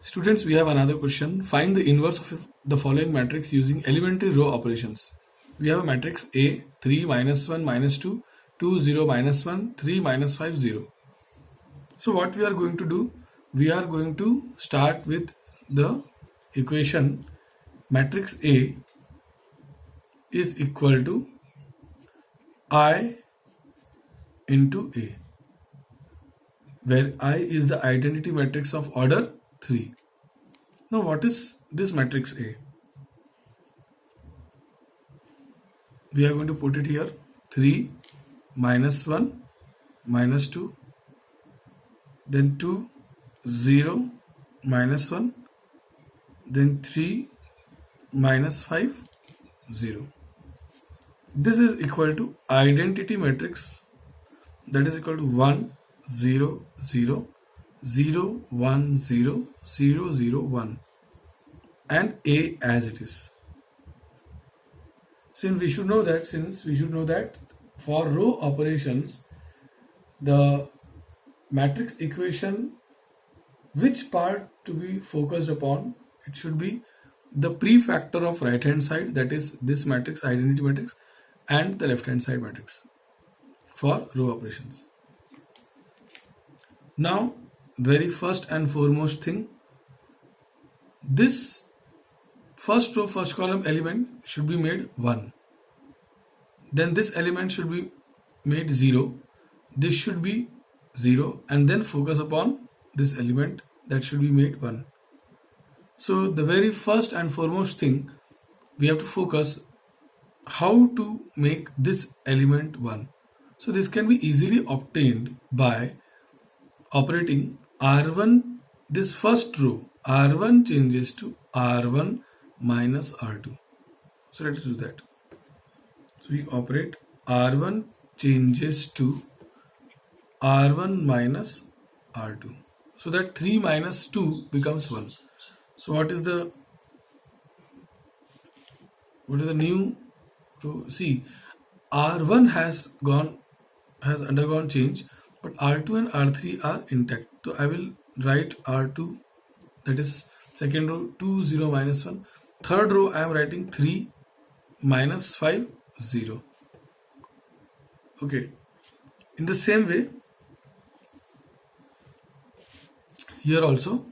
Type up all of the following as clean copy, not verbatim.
Students, we have another question. Find the inverse of the following matrix using elementary row operations. We have a matrix A, 3, minus 1, minus 2, 2, 0, minus 1, 3, minus 5, 0. So what we are going to do, we are going to start with the equation matrix A is equal to I into A, where I is the identity matrix of order 3. Now what is this matrix A? We are going to put it here: 3, minus 1, minus 2, then 2, 0, minus 1, then 3, minus 5, 0. This is equal to identity matrix, that is equal to 1, 0, 0, 0, 1, 0, 0, 0, 1, and A as it is. Since we should know that for row operations, the matrix equation, which part to be focused upon, it should be the prefactor of right hand side, that is this matrix, identity matrix, and the left hand side matrix for row operations. Now, very first and foremost thing, this first row, first column element should be made 1. Then this element should be made 0. This should be 0, and then focus upon this element that should be made 1. So the very first and foremost thing, we have to focus how to make this element 1. So this can be easily obtained by operating R1, this first row, R1 changes to R1 minus R2. So let us do that. So we operate R1 changes to R1 minus R2. So that 3 minus 2 becomes 1. So what is the new row? See, R1 has undergone change, but R2 and R3 are intact. So I will write R2, that is second row, 2, 0, minus 1. Third row I am writing 3, minus 5, 0. Okay. In the same way, here also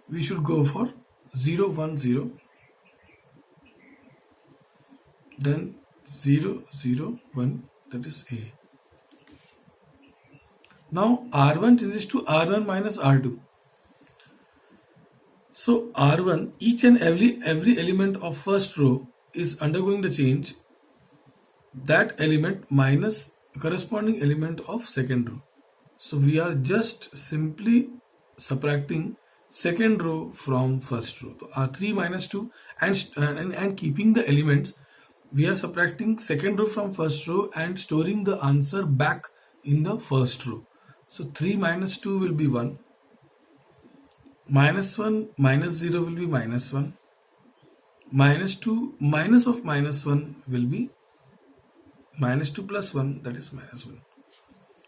we should go for 0, 1, 0, then 0, 0, 1, that is A. Now R1 changes to R1 minus R2. So R1, each and every element of first row is undergoing the change, that element minus corresponding element of second row. So we are just simply subtracting second row from first row. So R3 minus 2, and keeping the elements, we are subtracting second row from first row and storing the answer back in the first row. So 3 minus 2 will be 1. Minus 1 minus 0 will be minus 1. Minus 2 minus of minus 1 will be minus 2 plus 1, that is minus 1.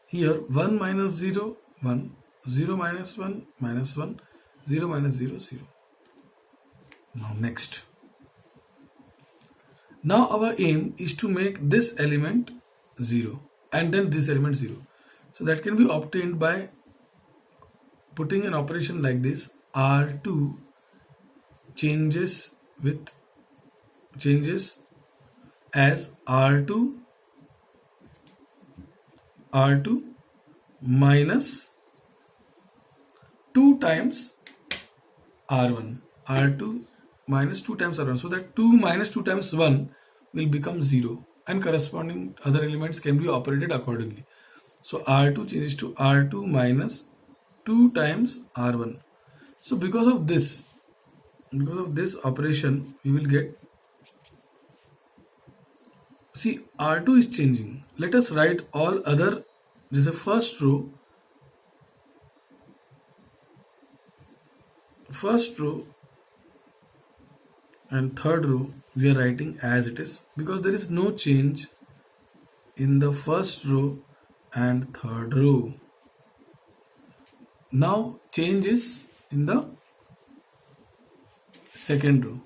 Here 1 minus 0, 1. 0 minus 1, minus 1. 0 minus 0, 0. Now next. Now our aim is to make this element 0 and then this element 0. So that can be obtained by putting an operation like this: R2 changes as R2 minus 2 times R1. R2 minus 2 times R1. So that 2 minus 2 times 1 will become 0, and corresponding other elements can be operated accordingly. So R2 changes to R2 minus 2 times R1. So because of this operation, we will get, see, R2 is changing. Let us write all other, this is a first row and third row we are writing as it is, because there is no change in the first row and third row. Now change is in the second row.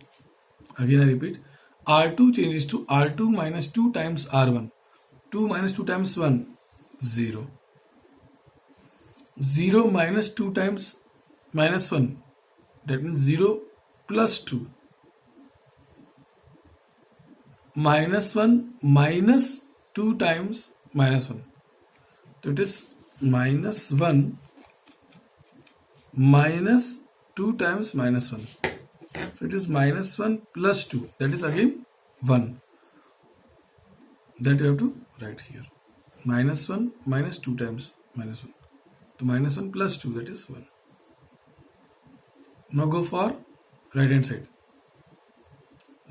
Again I repeat, R2 changes to R2 minus 2 times R1. 2 minus 2 times 1, 0. 0 minus 2 times minus 1, that means 0 plus 2. Minus 1 minus 2 times minus 1. So it is minus 1 minus 2 times minus 1. So it is minus 1 plus 2. That is again 1. That you have to write here. Minus 1 minus 2 times minus 1. So minus 1 plus 2, that is 1. Now go for right hand side.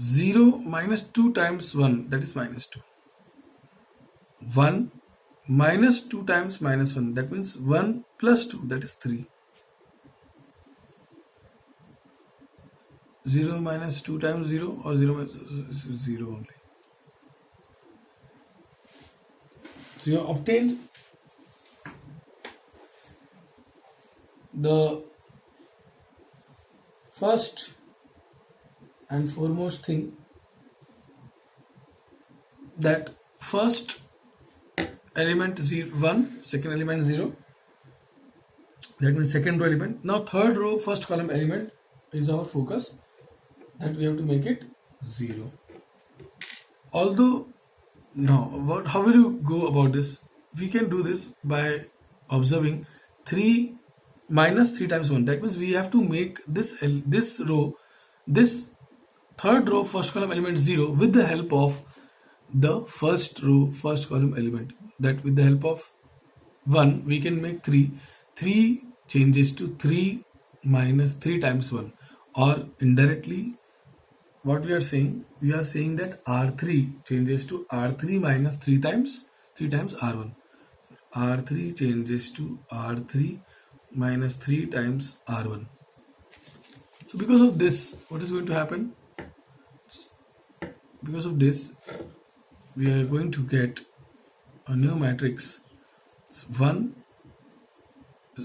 0 minus 2 times 1, that is minus 2. 1 minus 2 times minus 1, that means 1 plus 2, that is 3. 0 minus 2 times 0 or 0 minus 0 only. So you have obtained the first and foremost thing, that first element 1, second element 0, that means second row element. Now third row first column element is our focus, that we have to make it 0. Although now how will you go about this? We can do this by observing 3 minus 3 times 1. That means we have to make this third row first column element 0 with the help of the first row first column element. That with the help of 1 we can make 3. 3 changes to 3 minus 3 times 1, or indirectly what we are saying that R3 changes to R3 minus 3 times R1. R3 changes to R3 minus 3 times R1. So because of this, what is going to happen? Because of this, we are going to get a new matrix. 1.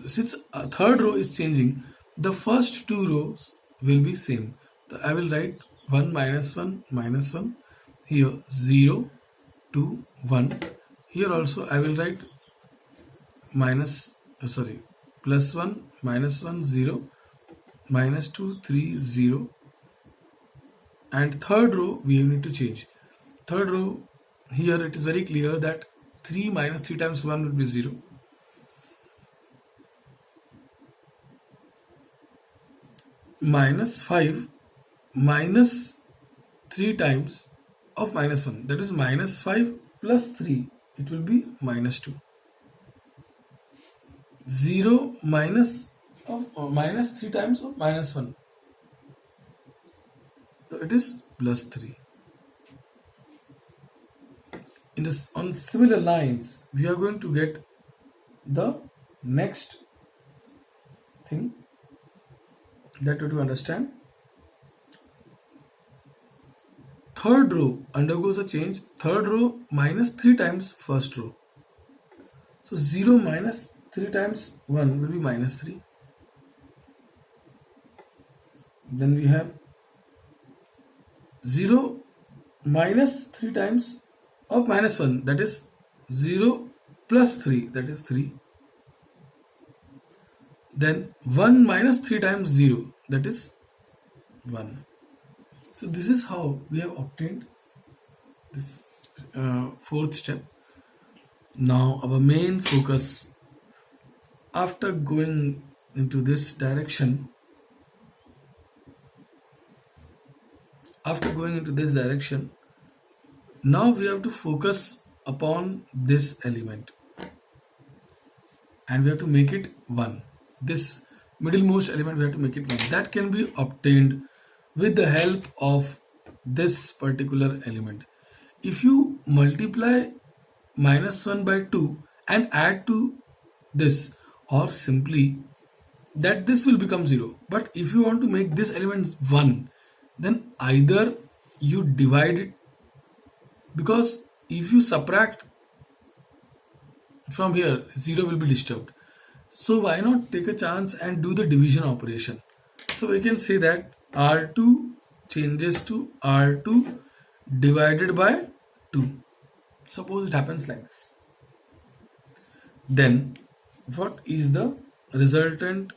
Since a third row is changing, the first two rows will be same. So I will write 1 minus 1 minus 1. Here 0, 2, 1. Here also I will write plus 1 minus 1 0, minus 2 3 0. And third row we need to change. Third row, here it is very clear that 3 minus 3 times 1 will be 0. Minus 5 minus 3 times of minus 1, that is minus 5 plus 3, it will be minus 2. 0 minus 3 times of minus 1, so it is plus 3. On similar lines, we are going to get the next thing that you have to understand. Third row undergoes a change. Third row minus 3 times first row. So 0 minus 3 times 1 will be minus 3. Then we have 0 minus 3 times of minus 1, that is 0 plus 3, that is 3. Then 1 minus 3 times 0, that is 1. So this is how we have obtained this fourth step. Now our main focus, after going into this direction, now we have to focus upon this element and we have to make it 1. This middlemost element we have to make it 1. That can be obtained with the help of this particular element. If you multiply minus 1 by 2 and add to this, or simply that, this will become 0. But if you want to make this element 1, then either you divide it, because if you subtract from here, 0 will be disturbed. So why not take a chance and do the division operation? So we can say that R2 changes to R2 divided by 2. Suppose it happens like this. Then what is the resultant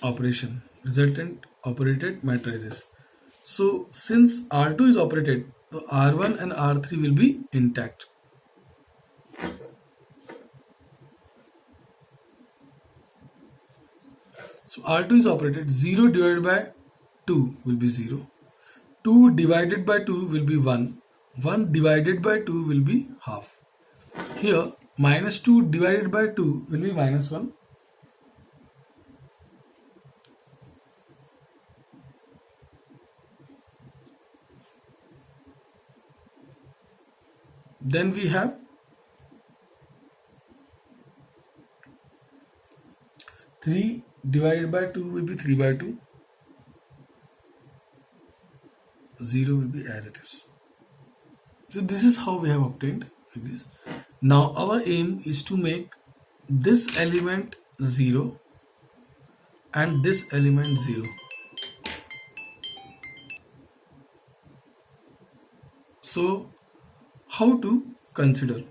operation? Resultant operated matrices. So since R2 is operated, so R1 and R3 will be intact. So R2 is operated, 0 divided by 2 will be 0. 2 divided by 2 will be 1. 1 divided by 2 will be half. Here minus 2 divided by 2 will be minus 1. Then we have 3 divided by 2 will be 3 by 2. 0 will be as it is. So this is how we have obtained this. Now our aim is to make this element 0 and this element 0. So how to consider?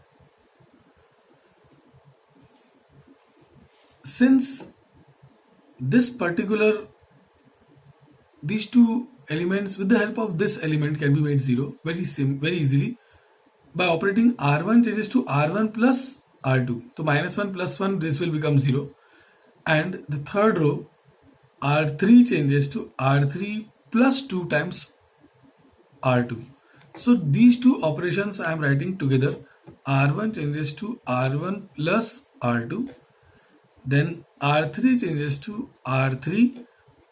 Since this particular, these two elements with the help of this element can be made 0 very easily by operating R1 changes to R1 plus R2. So minus 1 plus 1, this will become 0. And the third row, R3 changes to R3 plus 2 times R2. So these two operations I am writing together. R1 changes to R1 plus R2. Then R3 changes to R3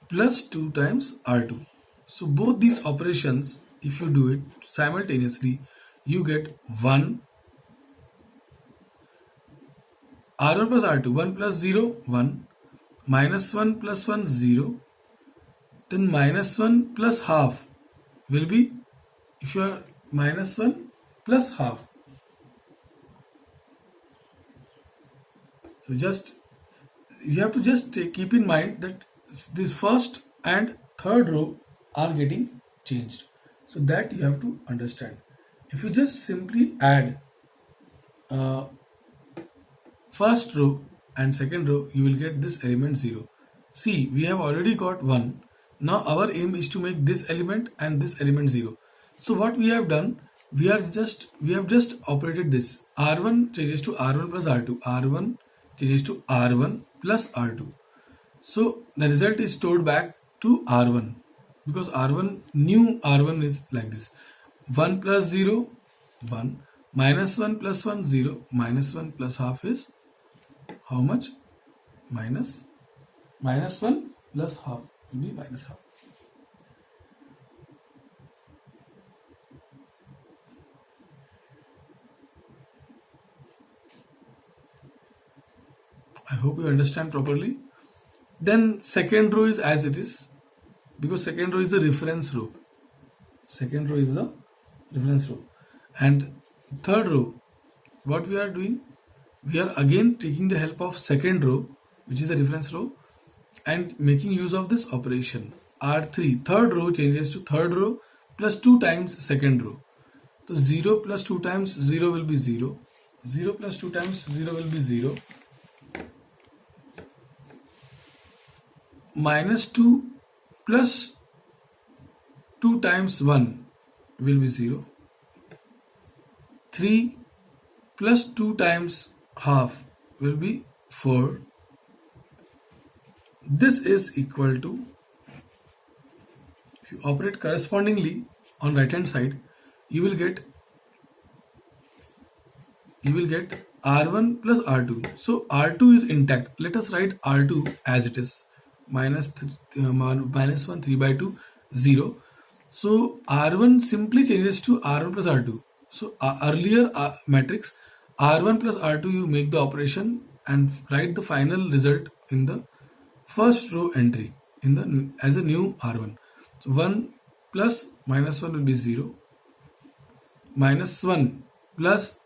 plus 2 times R2. So both these operations, if you do it simultaneously, you get 1 R1 plus R2, 1 plus 0, 1, minus 1 plus 1, 0, then minus 1 plus half will be, if you are minus 1 plus half. So just, you have to just keep in mind that this first and third row are getting changed. So that you have to understand. If you just simply add first row and second row, you will get this element 0. See, we have already got 1. Now our aim is to make this element and this element 0. So what we have done, we have just operated this. R1 changes to R1 plus R2. R1 changes to R1 plus R2. So the result is stored back to R1 because R1, new R1 is like this. 1 plus 0, 1. Minus 1 plus 1, 0. Minus 1 plus half is how much? Minus 1 plus half will be minus half. I hope you understand properly. Then second row is as it is because second row is the reference row. Second row is the reference row. And third row, what we are doing? We are again taking the help of second row, which is the reference row, and making use of this operation. R3, third row changes to third row plus 2 times second row. So 0 plus 2 times 0 will be 0. 0 plus 2 times 0 will be 0. Minus 2 plus 2 times 1 will be 0. 3 plus 2 times half will be 4. This is equal to, if you operate correspondingly on right hand side, you will get R1 plus R2. So R2 is intact. Let us write R2 as it is. Minus 1 3 by 2 0. So R1 simply changes to R1 plus R2. So earlier matrix R1 plus R2, you make the operation and write the final result in the first row entry in the as a new R1. So 1 plus minus 1 will be 0. Minus 1 plus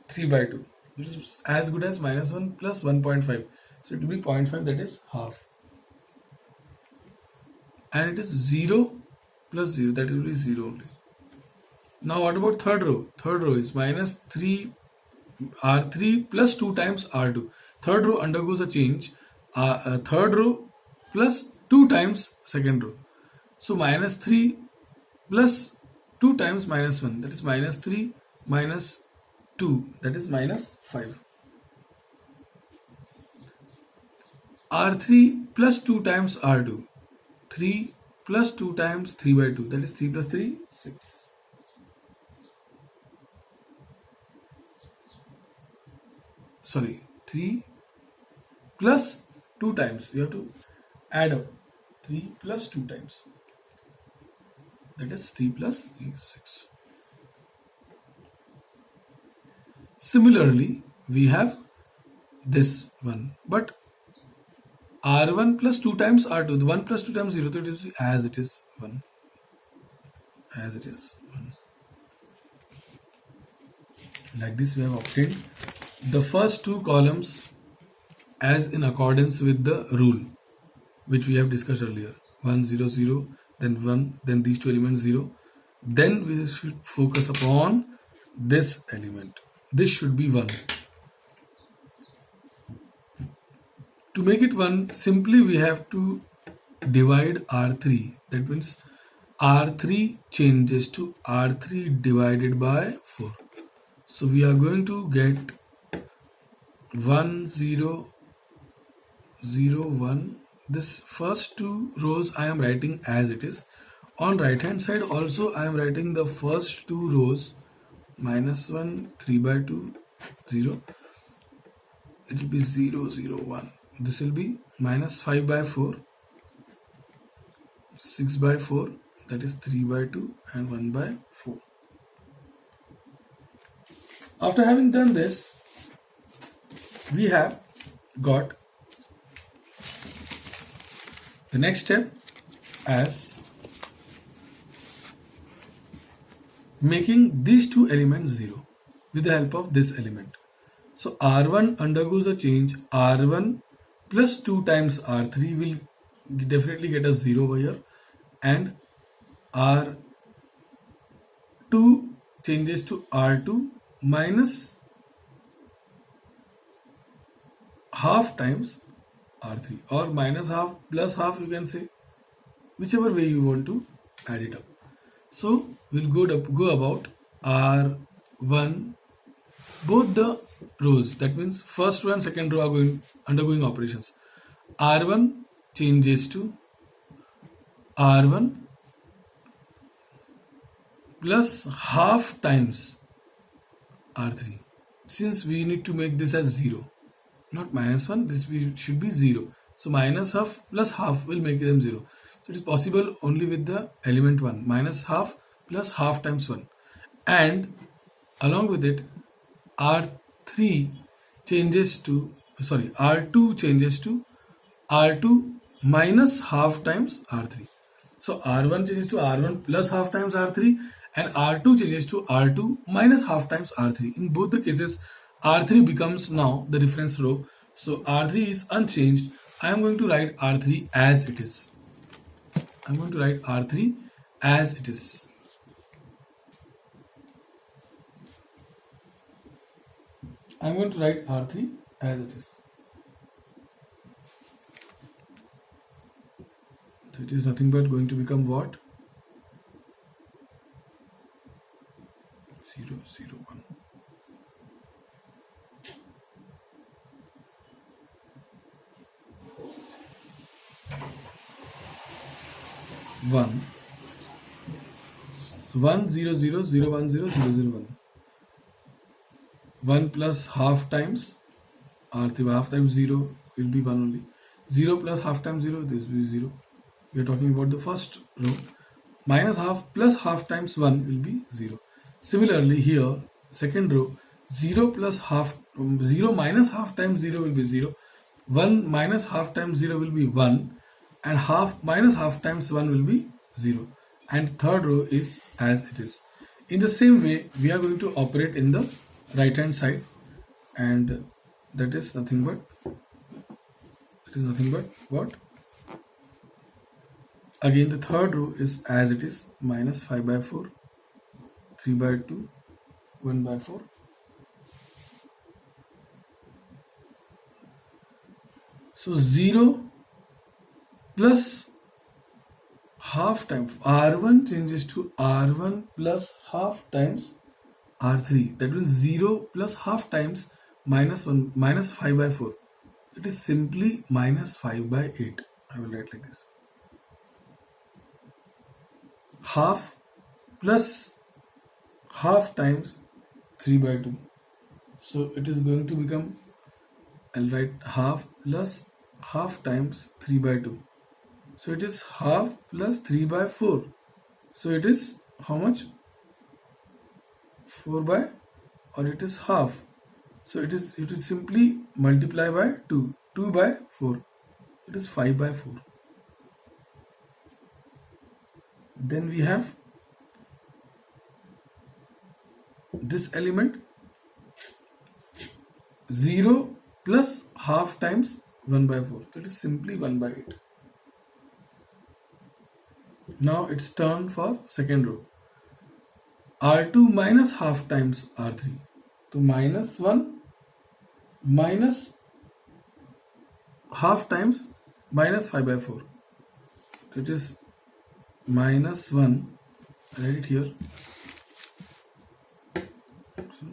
3 by 2, which is as good as minus 1 plus 1.5. So it will be 0.5, that is half. And it is 0 plus 0, that will be 0 only. Now what about third row? Third row is minus 3 R3 plus 2 times R2. Third row undergoes a change. Third row plus 2 times second row. So minus 3 plus 2 times minus 1, that is minus 3 minus 2, that is minus 5. R3 plus 2 times R2. 3 plus 2 times 3 by 2, that is 3 plus 3, 6. Sorry, 3 plus 2 times, you have to add up 3 plus 2 times, that is 3 plus 3, 6. Similarly, we have this one, but R1 plus 2 times R2, the 1 plus 2 times 0, so it is as it is 1. As it is 1. Like this we have obtained the first two columns as in accordance with the rule which we have discussed earlier. 1, 0, 0, then 1, then these two elements 0. Then we should focus upon this element. This should be 1. To make it 1, simply we have to divide R3. That means R3 changes to R3 divided by 4. So we are going to get 1, 0, 0, 1. This first two rows I am writing as it is. On right hand side also I am writing the first two rows, minus 1, 3 by 2, 0. It will be 0, 0, 1. This will be minus 5 by 4, 6 by 4, that is 3 by 2 and 1 by 4. After having done this, we have got the next step as making these two elements 0 with the help of this element. So R1 undergoes a change. R1 plus 2 times R3 will definitely get us 0 over here, and R2 changes to R2 minus half times R3, or minus half plus half, you can say, whichever way you want to add it up. So we'll go about R1, both the rows, that means first row and second row are undergoing operations. R1 changes to R1 plus half times R3. Since we need to make this as 0, not minus 1, this should be 0. So minus half plus half will make them 0. So it is possible only with the element 1, minus half plus half times 1. And along with it, R2 changes to R2 minus half times R3. So R1 changes to R1 plus half times R3, and R2 changes to R2 minus half times R3. In both the cases, R3 becomes now the reference row. So R3 is unchanged. I am going to write R3 as it is. I'm going to write R3 as it is. I'm going to write R3 as it is. So it is nothing but going to become what? 0, 0, 1. So 1, 0, 0, 0, 1, 0, 0, 0, 1. 1 plus half times R3, half times 0 will be 1 only. 0 plus half times 0, this will be 0. We are talking about the first row. Minus half plus half times 1 will be 0. Similarly here, second row, 0 plus half, 0 minus half times 0 will be 0. 1 minus half times 0 will be 1. And half minus half times 1 will be 0. And third row is as it is. In the same way, we are going to operate in the right hand side, and that is nothing but is nothing but what? Again the third row is as it is, minus 5 by 4, 3 by 2, 1 by 4. So 0 plus half times R1 changes to R1 plus half times R3. That means 0 plus half times minus 1 minus 5 by 4. It is simply minus 5 by 8. I will write like this. Half plus half times 3 by 2. So it is going to become, I'll write half plus half times 3 by 2. So it is half plus 3 by 4. So it is how much? 4 by, or it is half. So it is simply multiply by 2. 2 by 4. It is 5 by 4. Then we have this element 0 plus half times 1 by 4. That is simply 1 by 8. Now it's turn for second row. R2 minus half times R3. So minus 1 minus half times minus 5 by 4. It is minus 1. I write it here. So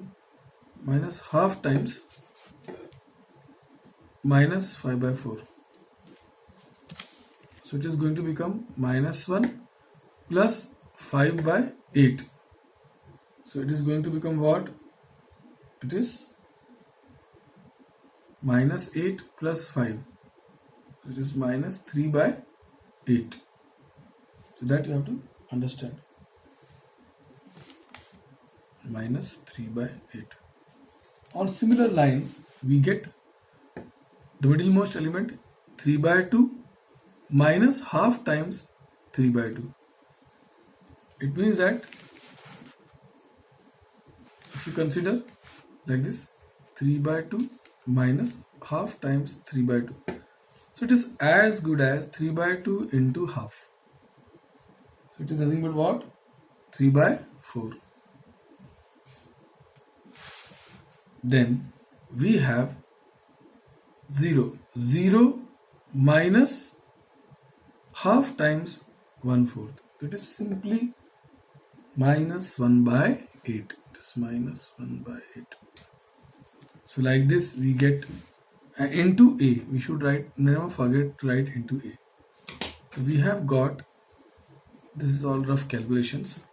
minus half times minus 5 by 4. So it is going to become minus 1 plus 5 by 8. So it is going to become what? It is minus 8 plus 5. It is minus 3 by 8. So that you have to understand. Minus 3 by 8. On similar lines, we get the middlemost element 3 by 2 minus half times 3 by 2. It means that if you consider like this, 3 by 2 minus half times 3 by 2. So it is as good as 3 by 2 into half. So it is nothing but what? 3 by 4. Then we have 0. 0 minus half times 1/4. It is simply minus 1 by 8. It is minus 1 by 8. So like this we get into A. We should write, never forget to write into A. So we have got, this is all rough calculations.